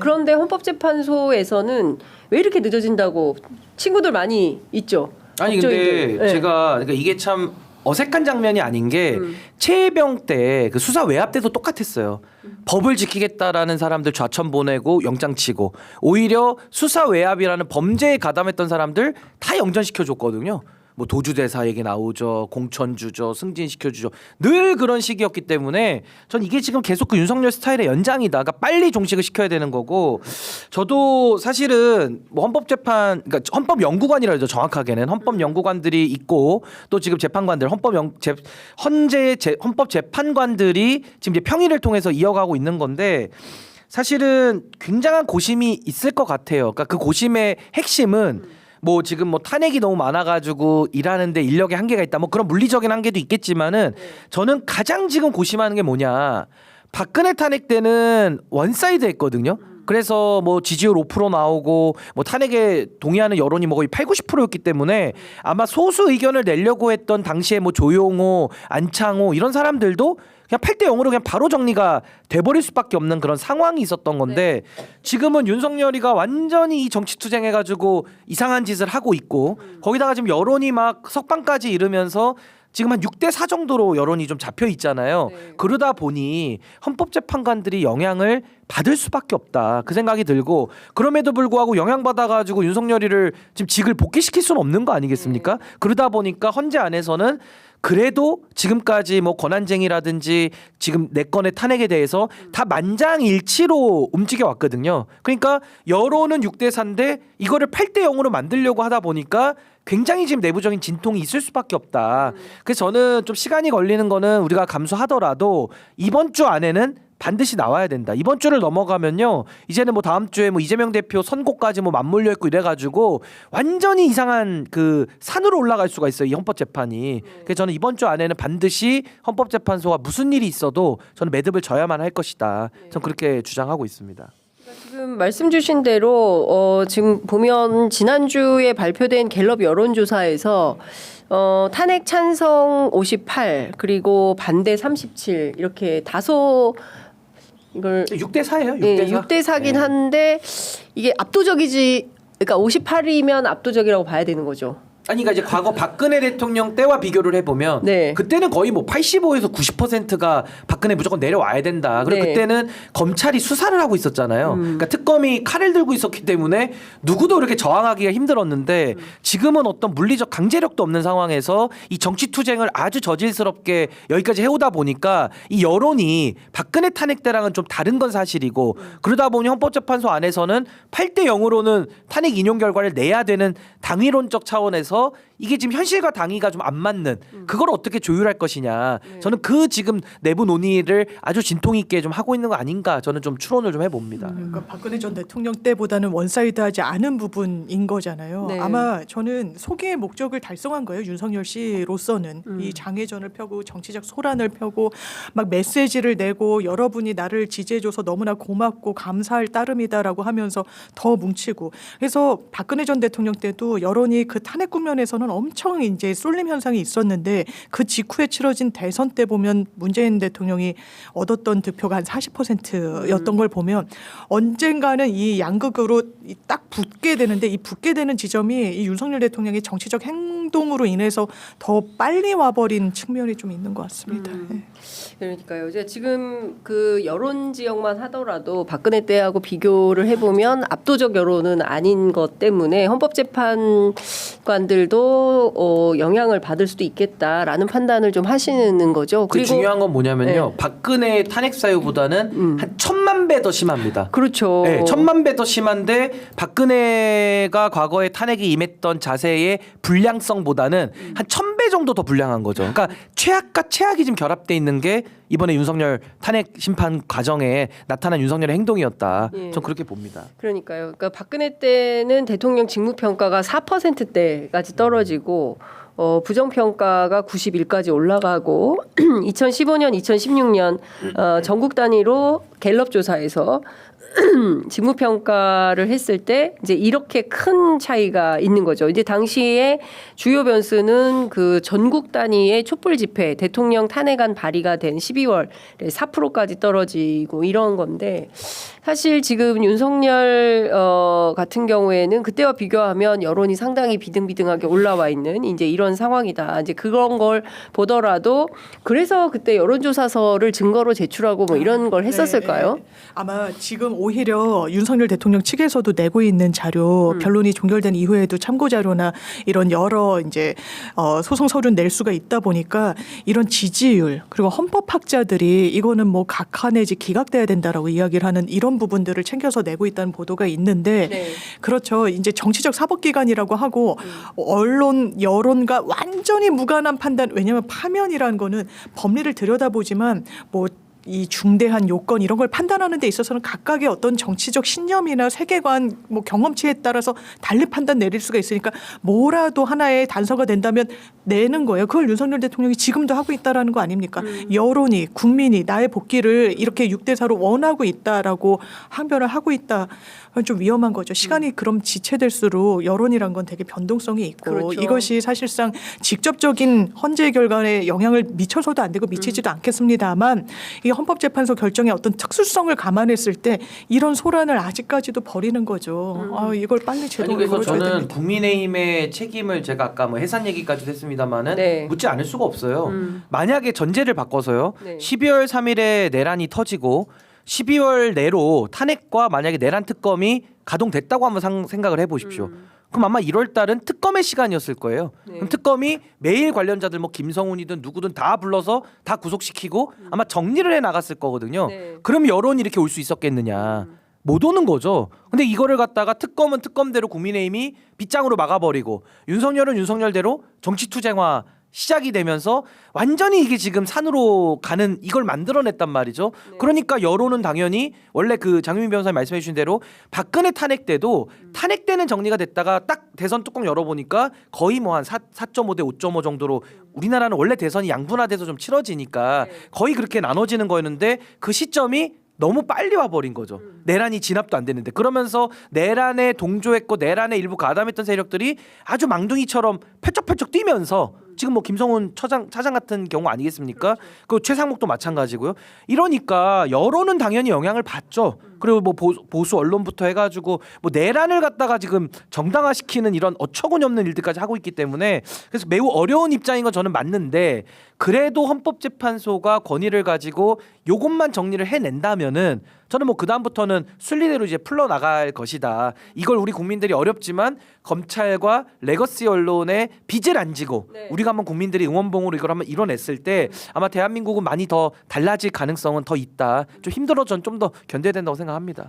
그런데 헌법재판소에서는 왜 이렇게 늦어진다고 친구들 많이 있죠. 아니 법조인들. 근데 제가 그러니까 이게 참 어색한 장면이 아닌 게 최혜병 때 그 수사 외압 때도 똑같았어요. 법을 지키겠다라는 사람들 좌천 보내고 영장 치고 오히려 수사 외압이라는 범죄에 가담했던 사람들 다 영전시켜줬거든요. 뭐 도주대사 얘기 나오죠. 공천주죠. 승진시켜주죠. 늘 그런 식이었기 때문에 전 이게 지금 계속 그 윤석열 스타일의 연장이다. 그러니까 빨리 종식을 시켜야 되는 거고 저도 사실은 뭐 헌법재판 그러니까 헌법연구관이라 그러죠. 정확하게는 헌법연구관들이 있고 또 지금 재판관들 헌법재판관들이 지금 이제 평의를 통해서 이어가고 있는 건데 사실은 굉장한 고심이 있을 것 같아요. 그러니까 그 고심의 핵심은 뭐 지금 뭐 탄핵이 너무 많아가지고 일하는데 인력의 한계가 있다. 뭐 그런 물리적인 한계도 있겠지만은 저는 가장 지금 고심하는 게 뭐냐. 박근혜 탄핵 때는 원사이드했거든요. 그래서 뭐 지지율 5% 나오고 뭐 탄핵에 동의하는 여론이 뭐 거의 80~90%였기 때문에 아마 소수 의견을 내려고 했던 당시에 뭐 조용호, 안창호 이런 사람들도 그냥 8대0으로 그냥 바로 정리가 돼버릴 수밖에 없는 그런 상황이 있었던 건데 지금은 윤석열이가 완전히 이 정치투쟁해가지고 이상한 짓을 하고 있고 거기다가 지금 여론이 막 석방까지 이르면서 지금 한 6대4 정도로 여론이 좀 잡혀 있잖아요. 그러다 보니 헌법재판관들이 영향을 받을 수밖에 없다. 그 생각이 들고 그럼에도 불구하고 영향받아가지고 윤석열이를 지금 직을 복귀시킬 수는 없는 거 아니겠습니까? 그러다 보니까 헌재 안에서는 그래도 지금까지 뭐 권한쟁의라든지 지금 네 건의 탄핵에 대해서 다 만장일치로 움직여 왔거든요. 그러니까 여론은 6대4인데 이거를 8대0으로 만들려고 하다 보니까 굉장히 지금 내부적인 진통이 있을 수밖에 없다. 그래서 저는 좀 시간이 걸리는 거는 우리가 감수하더라도 이번 주 안에는 반드시 나와야 된다. 이번 주를 넘어가면요. 이제는 뭐 다음 주에 뭐 이재명 대표 선고까지 뭐 맞물려 있고 이래가지고 완전히 이상한 그 산으로 올라갈 수가 있어요. 이 헌법재판이. 그래서 저는 이번 주 안에는 반드시 헌법재판소가 무슨 일이 있어도 저는 매듭을 져야만 할 것이다. 저는 그렇게 주장하고 있습니다. 지금 말씀 주신 대로 지금 보면 지난주에 발표된 갤럽 여론조사에서 탄핵 찬성 58 그리고 반대 37 이렇게 다소 이걸 6대4예요. 6대4. 네, 6대4긴 한데 이게 압도적이지 그러니까 58이면 압도적이라고 봐야 되는 거죠. 아니 그러니까 이제 과거 박근혜 대통령 때와 비교를 해보면 그때는 거의 뭐 85에서 90%가 박근혜 무조건 내려와야 된다. 그리고 그때는 검찰이 수사를 하고 있었잖아요. 그러니까 특검이 칼을 들고 있었기 때문에 누구도 이렇게 저항하기가 힘들었는데 지금은 어떤 물리적 강제력도 없는 상황에서 이 정치투쟁을 아주 저질스럽게 여기까지 해오다 보니까 이 여론이 박근혜 탄핵 때랑은 좀 다른 건 사실이고 그러다 보니 헌법재판소 안에서는 8대0으로는 탄핵 인용 결과를 내야 되는 당위론적 차원에서 이게 지금 현실과 당위가 좀 안 맞는 그걸 어떻게 조율할 것이냐. 저는 그 지금 내부 논의를 아주 진통 있게 좀 하고 있는 거 아닌가. 저는 좀 추론을 좀 해봅니다. 그러니까 박근혜 전 대통령 때보다는 원사이드하지 않은 부분인 거잖아요. 아마 저는 소기의 목적을 달성한 거예요. 윤석열 씨로서는 이 장애전을 펴고 정치적 소란을 펴고 막 메시지를 내고 여러분이 나를 지지해줘서 너무나 고맙고 감사할 따름이다라고 하면서 더 뭉치고 그래서 박근혜 전 대통령 때도 여론이 그 탄핵 국면에서는 엄청 이제 쏠림 현상이 있었는데 그 직후에 치러진 대선 때 보면 문재인 대통령이 얻었던 득표가 한 40%였던 걸 보면 언젠가는 이 양극으로 딱 붙게 되는데 이 붙게 되는 지점이 이 윤석열 대통령의 정치적 행동으로 인해서 더 빨리 와버린 측면이 좀 있는 것 같습니다. 그러니까요. 제가 지금 그 여론 지역만 하더라도 박근혜 때하고 비교를 해보면 압도적 여론은 아닌 것 때문에 헌법재판관들도 영향을 받을 수도 있겠다라는 판단을 좀 하시는 거죠. 그리고 중요한 건 뭐냐면요. 박근혜 탄핵 사유보다는 한 1000만 배 더 심합니다. 그렇죠. 네, 1000만 배 더 심한데 박근혜가 과거에 탄핵에 임했던 자세의 불량성보다는 한 1000배 정도 더 불량한 거죠. 그러니까 최악과 최악이 지금 결합돼 있는 게 이번에 윤석열 탄핵 심판 과정에 나타난 윤석열의 행동이었다. 전 그렇게 봅니다. 그러니까요. 그러니까 박근혜 때는 대통령 직무평가가 4%대까지 떨어지고 부정평가가 91까지 올라가고 2015년, 2016년 전국 단위로 갤럽 조사에서 직무평가를 했을 때 이제 이렇게 큰 차이가 있는 거죠. 이제 당시에 주요 변수는 그 전국 단위의 촛불 집회, 대통령 탄핵안 발의가 된 12월에 4%까지 떨어지고 이런 건데 사실 지금 윤석열 같은 경우에는 그때와 비교하면 여론이 상당히 비등비등하게 올라와 있는 이제 이런 상황이다. 이제 그런 걸 보더라도 그래서 그때 여론조사서를 증거로 제출하고 뭐 이런 걸 했었을까요? 네. 아마 지금 오히려 윤석열 대통령 측에서도 내고 있는 자료, 변론이 종결된 이후에도 참고 자료나 이런 여러 이제 소송 서류 낼 수가 있다 보니까 이런 지지율 그리고 헌법학자들이 이거는 뭐 각하 내지 기각돼야 된다라고 이야기를 하는 이런 부분들을 챙겨서 내고 있다는 보도가 있는데 네. 그렇죠. 이제 정치적 사법기관이라고 하고 언론 여론과 완전히 무관한 판단. 왜냐하면 파면이라는 거는 법리를 들여다보지만 뭐 이 중대한 요건 이런 걸 판단하는 데 있어서는 각각의 어떤 정치적 신념이나 세계관 뭐 경험치에 따라서 달리 판단 내릴 수가 있으니까 뭐라도 하나의 단서가 된다면 내는 거예요. 그걸 윤석열 대통령이 지금도 하고 있다라는 거 아닙니까? 여론이 국민이 나의 복귀를 이렇게 6대4로 원하고 있다라고 항변을 하고 있다. 그건 좀 위험한 거죠. 시간이 그럼 지체될수록 여론이란 건 되게 변동성이 있고 그렇죠. 이것이 사실상 직접적인 헌재 결과에 영향을 미쳐서도 안 되고 미치지도 않겠습니다만 이 헌법재판소 결정의 어떤 특수성을 감안했을 때 이런 소란을 아직까지도 벌이는 거죠. 이걸 빨리 아니 제도로 그래서 열어줘야 저는 됩니다. 국민의힘의 책임을 제가 아까 뭐 해산 얘기까지도 했습니다만은 네. 묻지 않을 수가 없어요. 만약에 전제를 바꿔서요. 네. 12월 3일에 내란이 터지고 12월 내로 탄핵과 만약에 내란 특검이 가동됐다고 한번 생각을 해보십시오. 그럼 아마 1월 달은 특검의 시간이었을 거예요. 네. 그럼 특검이 매일 관련자들 뭐 김성훈이든 누구든 다 불러서 다 구속시키고 아마 정리를 해 나갔을 거거든요. 네. 그럼 여론이 이렇게 올 수 있었겠느냐. 못 오는 거죠. 근데 이거를 갖다가 특검은 특검대로 국민의힘이 빗장으로 막아버리고 윤석열은 윤석열대로 정치투쟁화 시작이 되면서 완전히 이게 지금 산으로 가는 이걸 만들어냈단 말이죠. 그러니까 여론은 당연히 원래 그 장유민 변호사님 말씀해 주신 대로 박근혜 탄핵 때도 탄핵 때는 정리가 됐다가 딱 대선 뚜껑 열어보니까 거의 뭐 한 4.5 대 5.5 정도로 우리나라는 원래 대선이 양분화돼서 좀 치러지니까 거의 그렇게 나눠지는 거였는데 그 시점이 너무 빨리 와버린 거죠. 내란이 진압도 안 됐는데 그러면서 내란에 동조했고 내란에 일부 가담했던 세력들이 아주 망둥이처럼 펄쩍펄쩍 뛰면서 지금 뭐 김성훈 차장 같은 경우 아니겠습니까? 그 최상목도 마찬가지고요. 이러니까 여론은 당연히 영향을 받죠. 그리고 뭐 보수 언론부터 해가지고 뭐 내란을 갖다가 지금 정당화시키는 이런 어처구니없는 일들까지 하고 있기 때문에 그래서 매우 어려운 입장인 건 저는 맞는데 그래도 헌법재판소가 권위를 가지고 요것만 정리를 해낸다면은 저는 뭐 그다음부터는 순리대로 이제 풀러나갈 것이다. 이걸 우리 국민들이 어렵지만 검찰과 레거시 언론의 빚을 안 지고 네. 우리가 한번 국민들이 응원봉으로 이걸 한번 이뤄냈을 때 아마 대한민국은 많이 더 달라질 가능성은 더 있다. 좀 힘들어 전 좀 더 견뎌야 된다고 생각합니다.